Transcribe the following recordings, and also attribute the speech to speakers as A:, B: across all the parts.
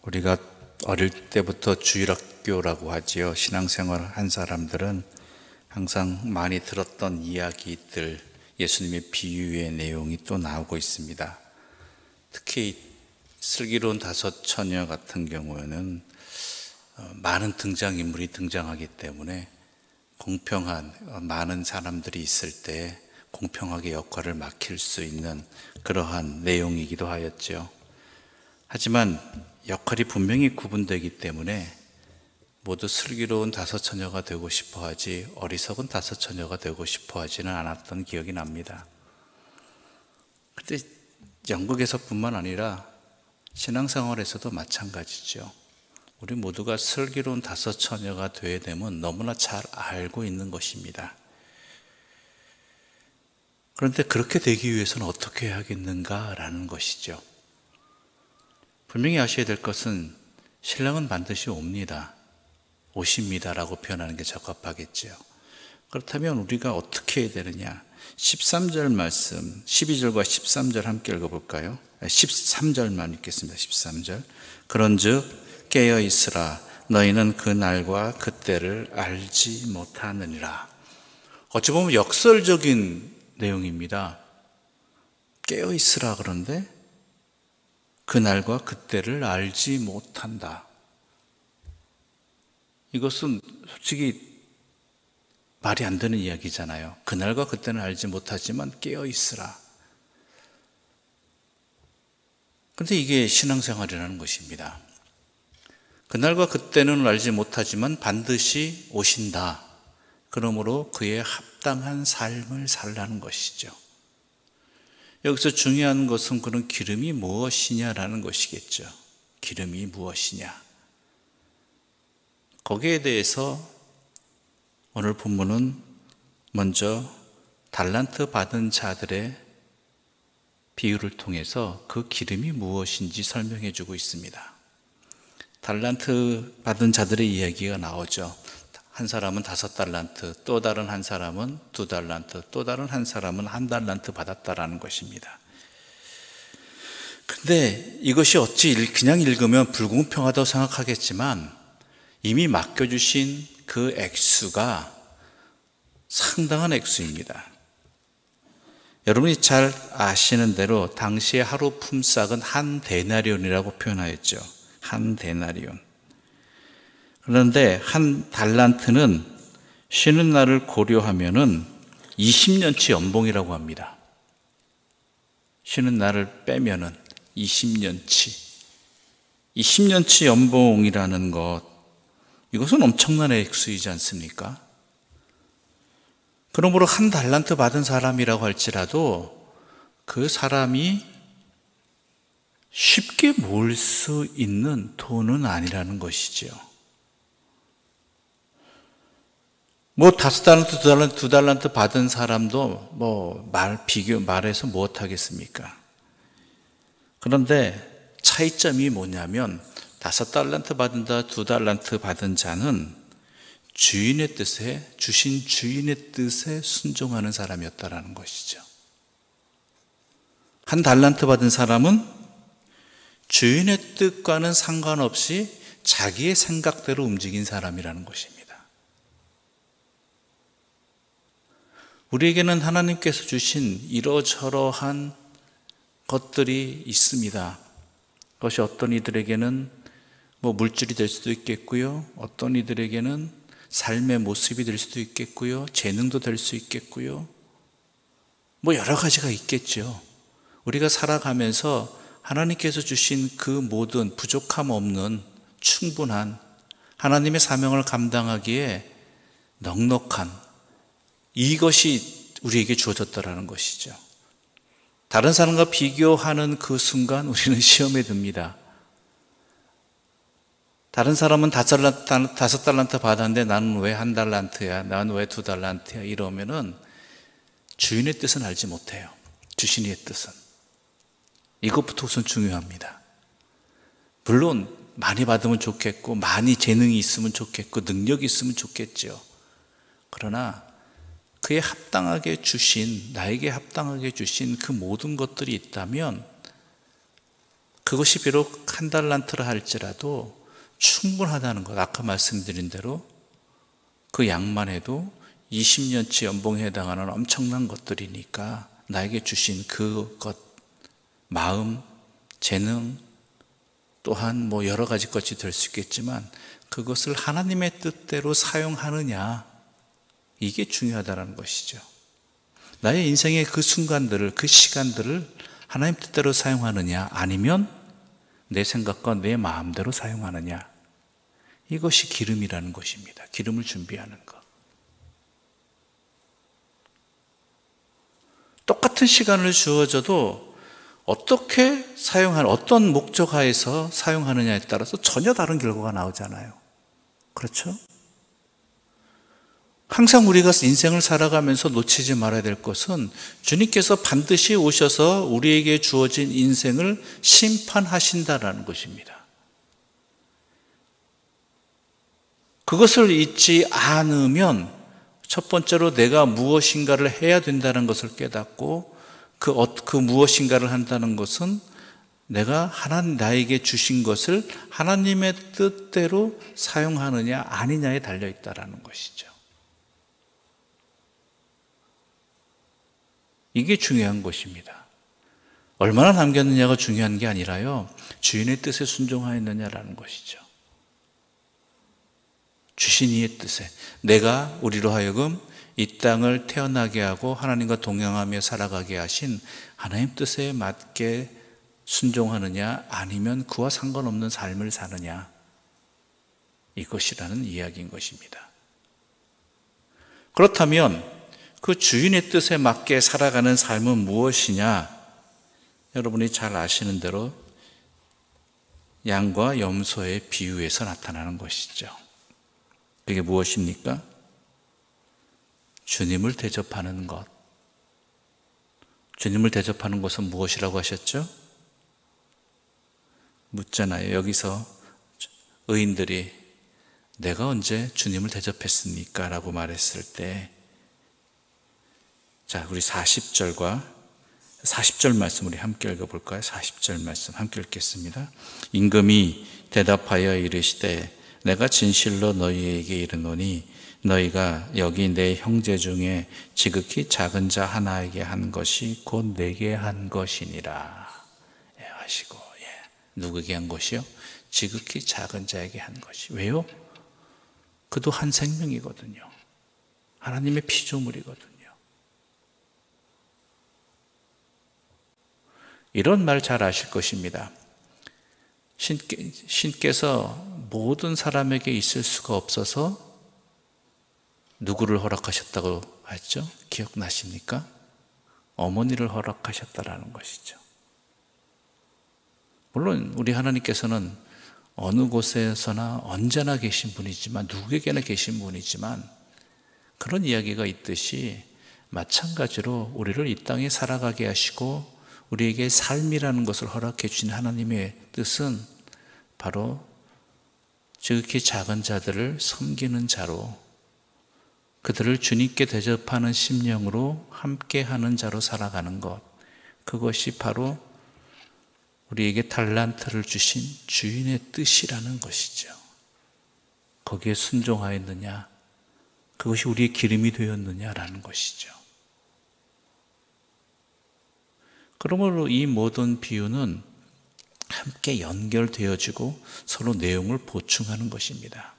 A: 우리가 어릴 때부터 주일학교라고 하지요. 신앙생활 한 사람들은 항상 많이 들었던 이야기들, 예수님의 비유의 내용이 또 나오고 있습니다. 특히 슬기로운 다섯 처녀 같은 경우에는 많은 등장인물이 등장하기 때문에 공평한 많은 사람들이 있을 때 공평하게 역할을 맡길 수 있는 그러한 내용이기도 하였죠. 하지만 역할이 분명히 구분되기 때문에 모두 슬기로운 다섯 처녀가 되고 싶어 하지 어리석은 다섯 처녀가 되고 싶어 하지는 않았던 기억이 납니다. 그런데 영국에서뿐만 아니라 신앙생활에서도 마찬가지죠. 우리 모두가 슬기로운 다섯 처녀가 되어야 되면 너무나 잘 알고 있는 것입니다. 그런데 그렇게 되기 위해서는 어떻게 해야겠는가라는 것이죠. 분명히 아셔야 될 것은 신랑은 반드시 옵니다. 오십니다라고 표현하는 게 적합하겠죠. 그렇다면 우리가 어떻게 해야 되느냐? 13절 말씀, 12절과 13절 함께 읽어볼까요? 13절만 읽겠습니다. 13절. 그런즉 깨어 있으라. 너희는 그 날과 그때를 알지 못하느니라. 어찌 보면 역설적인 내용입니다. 깨어 있으라 그런데 그날과 그때를 알지 못한다. 이것은 솔직히 말이 안 되는 이야기잖아요. 그날과 그때는 알지 못하지만 깨어 있으라. 그런데 이게 신앙생활이라는 것입니다. 그날과 그때는 알지 못하지만 반드시 오신다. 그러므로 그에 합당한 삶을 살라는 것이죠. 여기서 중요한 것은 그런 기름이 무엇이냐라는 것이겠죠. 기름이 무엇이냐. 거기에 대해서 오늘 본문은 먼저 달란트 받은 자들의 비유를 통해서 그 기름이 무엇인지 설명해 주고 있습니다. 달란트 받은 자들의 이야기가 나오죠. 한 사람은 5달란트, 또 다른 한 사람은 2달란트, 또 다른 한 사람은 1달란트 받았다라는 것입니다. 근데 이것이 어찌 그냥 읽으면 불공평하다고 생각하겠지만 이미 맡겨주신 그 액수가 상당한 액수입니다. 여러분이 잘 아시는 대로 당시의 하루 품삯은 한 데나리온이라고 표현하였죠. 한 데나리온. 그런데 한 달란트는 쉬는 날을 고려하면은 20년치 연봉이라고 합니다. 쉬는 날을 빼면은 20년치. 20년치 연봉이라는 것, 이것은 엄청난 액수이지 않습니까? 그러므로 한 달란트 받은 사람이라고 할지라도 그 사람이 쉽게 모을 수 있는 돈은 아니라는 것이죠. 뭐 5달란트, 2달란트 받은 사람도 말해서 무엇하겠습니까? 그런데 차이점이 뭐냐면 5달란트 받은다, 2달란트 받은 자는 주인의 뜻에, 주신 주인의 뜻에 순종하는 사람이었다라는 것이죠. 한 달란트 받은 사람은 주인의 뜻과는 상관없이 자기의 생각대로 움직인 사람이라는 것입니다. 우리에게는 하나님께서 주신 이러저러한 것들이 있습니다. 그것이 어떤 이들에게는 물질이 될 수도 있겠고요. 어떤 이들에게는 삶의 모습이 될 수도 있겠고요. 재능도 될 수 있겠고요. 여러 가지가 있겠죠. 우리가 살아가면서 하나님께서 주신 그 모든 부족함 없는 충분한 하나님의 사명을 감당하기에 넉넉한 이것이 우리에게 주어졌다라는 것이죠. 다른 사람과 비교하는 그 순간 우리는 시험에 듭니다. 다른 사람은 5달란트 받았는데 나는 왜 1달란트야? 나는 왜 2달란트야? 이러면은 주인의 뜻은 알지 못해요. 주신이의 뜻은. 이것부터 우선 중요합니다. 물론 많이 받으면 좋겠고 많이 재능이 있으면 좋겠고 능력이 있으면 좋겠죠. 그러나 그에 합당하게 주신, 나에게 합당하게 주신 그 모든 것들이 있다면 그것이 비록 한 달란트라 할지라도 충분하다는 것. 아까 말씀드린 대로 그 양만 해도 20년치 연봉에 해당하는 엄청난 것들이니까 나에게 주신 그것, 마음, 재능, 또한 뭐 여러 가지 것이 될 수 있겠지만 그것을 하나님의 뜻대로 사용하느냐, 이게 중요하다는 것이죠. 나의 인생의 그 순간들을, 그 시간들을 하나님 뜻대로 사용하느냐, 아니면 내 생각과 내 마음대로 사용하느냐, 이것이 기름이라는 것입니다. 기름을 준비하는 것. 똑같은 시간을 주어져도 어떻게 사용하는, 어떤 목적하에서 사용하느냐에 따라서 전혀 다른 결과가 나오잖아요. 그렇죠? 항상 우리가 인생을 살아가면서 놓치지 말아야 될 것은 주님께서 반드시 오셔서 우리에게 주어진 인생을 심판하신다라는 것입니다. 그것을 잊지 않으면 첫 번째로 내가 무엇인가를 해야 된다는 것을 깨닫고 그 무엇인가를 한다는 것은 내가 나에게 주신 것을 하나님의 뜻대로 사용하느냐 아니냐에 달려있다라는 것이죠. 이게 중요한 것입니다. 얼마나 남겼느냐가 중요한 게 아니라요, 주인의 뜻에 순종하였느냐라는 것이죠. 주신 이의 뜻에, 내가 우리로 하여금 이 땅을 태어나게 하고 하나님과 동행하며 살아가게 하신 하나님 뜻에 맞게 순종하느냐, 아니면 그와 상관없는 삶을 사느냐, 이것이라는 이야기인 것입니다. 그렇다면 그 주인의 뜻에 맞게 살아가는 삶은 무엇이냐? 여러분이 잘 아시는 대로 양과 염소의 비유에서 나타나는 것이죠. 그게 무엇입니까? 주님을 대접하는 것. 주님을 대접하는 것은 무엇이라고 하셨죠? 묻잖아요. 여기서 의인들이 내가 언제 주님을 대접했습니까? 라고 말했을 때, 자, 우리 40절 말씀 우리 함께 읽어볼까요? 40절 말씀 함께 읽겠습니다. 임금이 대답하여 이르시되 내가 진실로 너희에게 이르노니 너희가 여기 내 형제 중에 지극히 작은 자 하나에게 한 것이 곧 내게 한 것이니라 하시고, 누구에게 한 것이요? 지극히 작은 자에게 한 것이. 왜요? 그도 한 생명이거든요. 하나님의 피조물이거든요. 이런 말 잘 아실 것입니다. 신께서 모든 사람에게 있을 수가 없어서 누구를 허락하셨다고 했죠? 기억나십니까? 어머니를 허락하셨다라는 것이죠. 물론 우리 하나님께서는 어느 곳에서나 언제나 계신 분이지만, 누구에게나 계신 분이지만, 그런 이야기가 있듯이 마찬가지로 우리를 이 땅에 살아가게 하시고 우리에게 삶이라는 것을 허락해 주신 하나님의 뜻은 바로 지극히 작은 자들을 섬기는 자로, 그들을 주님께 대접하는 심령으로 함께하는 자로 살아가는 것, 그것이 바로 우리에게 달란트를 주신 주인의 뜻이라는 것이죠. 거기에 순종하였느냐, 그것이 우리의 기름이 되었느냐라는 것이죠. 그러므로 이 모든 비유는 함께 연결되어지고 서로 내용을 보충하는 것입니다.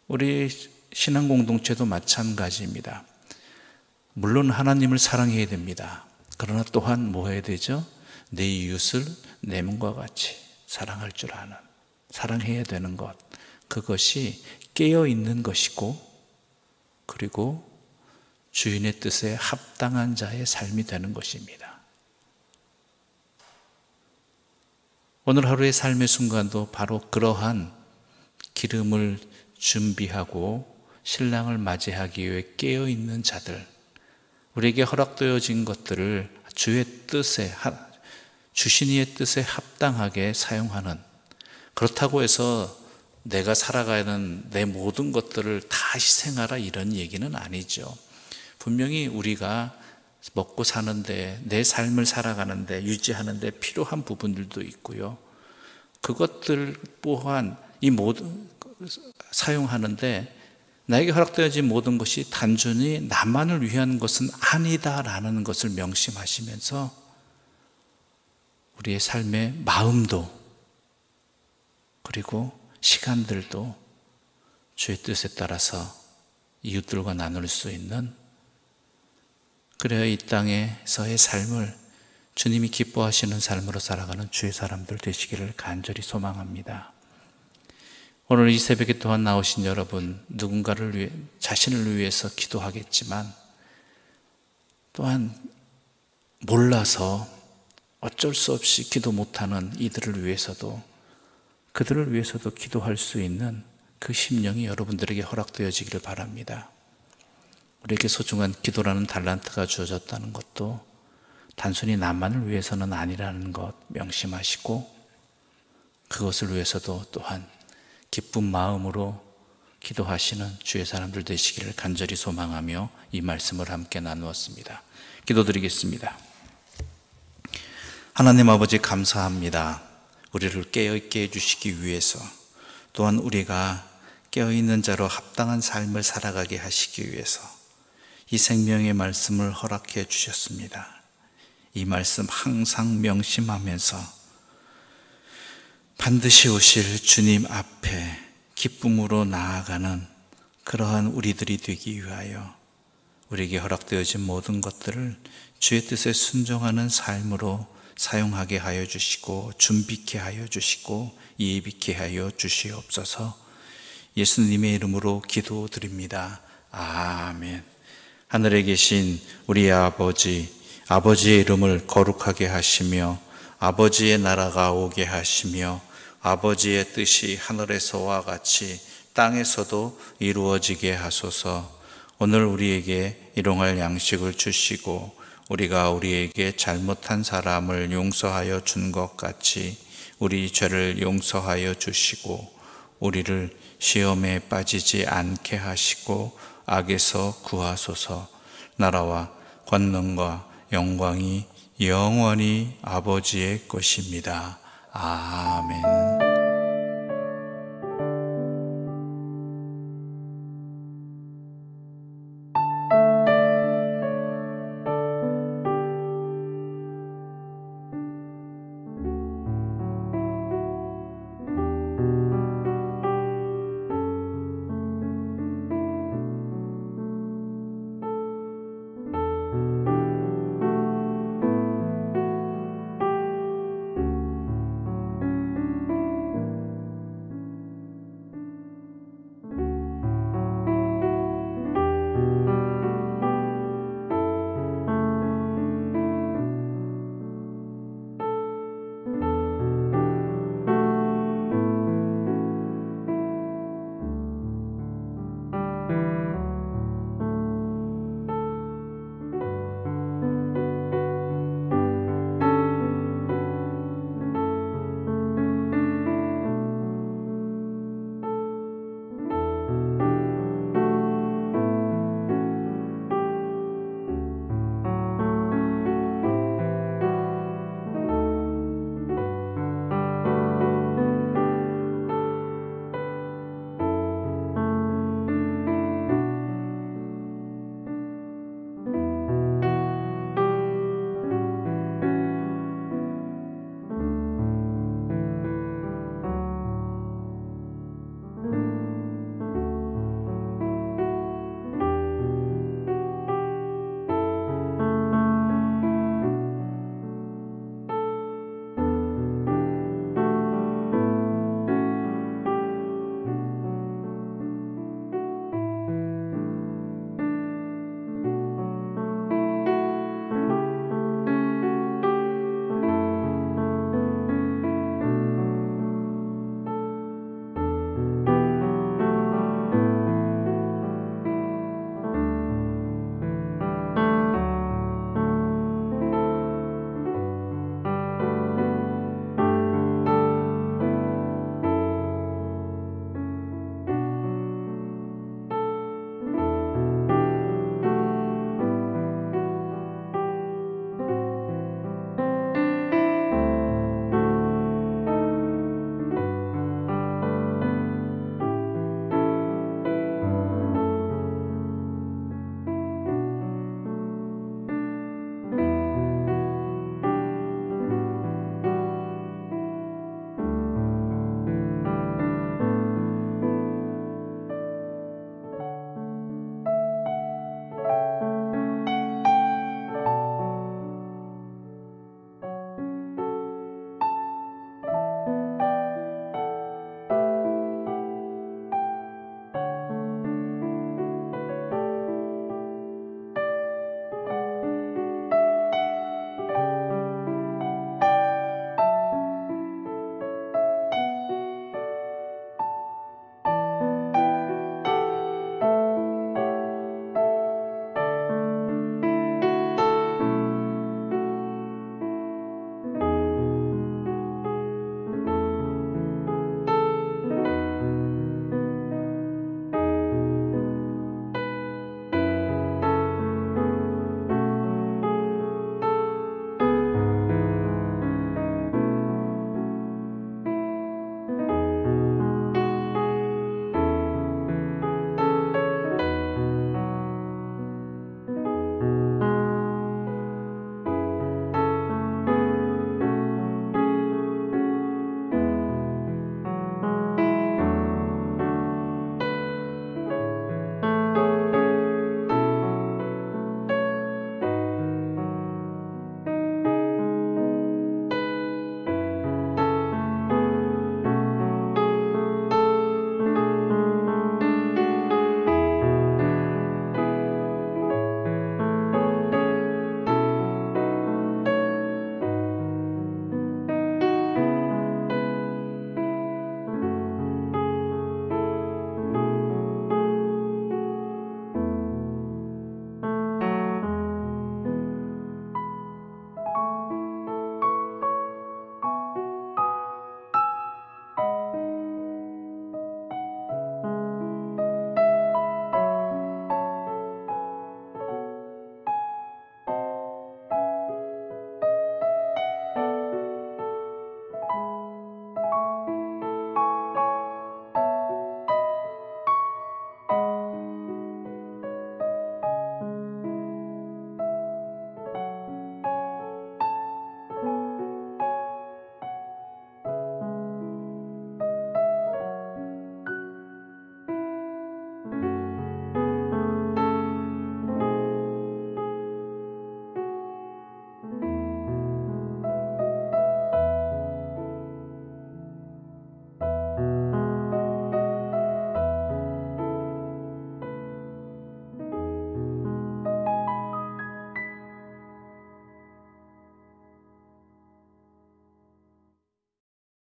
A: 우리 신앙 공동체도 마찬가지입니다. 물론 하나님을 사랑해야 됩니다. 그러나 또한 뭐 해야 되죠? 내 이웃을 내 몸과 같이 사랑할 줄 아는, 사랑해야 되는 것, 그것이 깨어있는 것이고, 그리고 주인의 뜻에 합당한 자의 삶이 되는 것입니다. 오늘 하루의 삶의 순간도 바로 그러한 기름을 준비하고 신랑을 맞이하기 위해 깨어있는 자들, 우리에게 허락되어진 것들을 주의 뜻에, 주신 이의 뜻에 합당하게 사용하는, 그렇다고 해서 내가 살아가는 내 모든 것들을 다 희생하라 이런 얘기는 아니죠. 분명히 우리가 먹고 사는데, 내 삶을 살아가는데, 유지하는데 필요한 부분들도 있고요. 그것들 또한 이 모든 사용하는데 나에게 허락되어진 모든 것이 단순히 나만을 위한 것은 아니다라는 것을 명심하시면서 우리의 삶의 마음도 그리고 시간들도 주의 뜻에 따라서 이웃들과 나눌 수 있는, 그래야 이 땅에서의 삶을 주님이 기뻐하시는 삶으로 살아가는 주의 사람들 되시기를 간절히 소망합니다. 오늘 이 새벽에 또한 나오신 여러분, 누군가를 위해, 자신을 위해서 기도하겠지만 또한 몰라서 어쩔 수 없이 기도 못하는 이들을 위해서도, 그들을 위해서도 기도할 수 있는 그 심령이 여러분들에게 허락되어지기를 바랍니다. 우리에게 소중한 기도라는 달란트가 주어졌다는 것도 단순히 나만을 위해서는 아니라는 것 명심하시고, 그것을 위해서도 또한 기쁜 마음으로 기도하시는 주의 사람들 되시기를 간절히 소망하며 이 말씀을 함께 나누었습니다. 기도드리겠습니다. 하나님 아버지, 감사합니다. 우리를 깨어있게 해주시기 위해서, 또한 우리가 깨어있는 자로 합당한 삶을 살아가게 하시기 위해서 이 생명의 말씀을 허락해 주셨습니다. 이 말씀 항상 명심하면서 반드시 오실 주님 앞에 기쁨으로 나아가는 그러한 우리들이 되기 위하여 우리에게 허락되어진 모든 것들을 주의 뜻에 순종하는 삶으로 사용하게 하여 주시고, 준비케 하여 주시고, 예비케 하여 주시옵소서. 예수님의 이름으로 기도드립니다. 아멘. 하늘에 계신 우리 아버지, 아버지의 이름을 거룩하게 하시며 아버지의 나라가 오게 하시며 아버지의 뜻이 하늘에서와 같이 땅에서도 이루어지게 하소서. 오늘 우리에게 일용할 양식을 주시고 우리가 우리에게 잘못한 사람을 용서하여 준 것 같이 우리 죄를 용서하여 주시고 우리를 시험에 빠지지 않게 하시고 악에서 구하소서. 나라와 권능과 영광이 영원히 아버지의 것입니다. 아멘.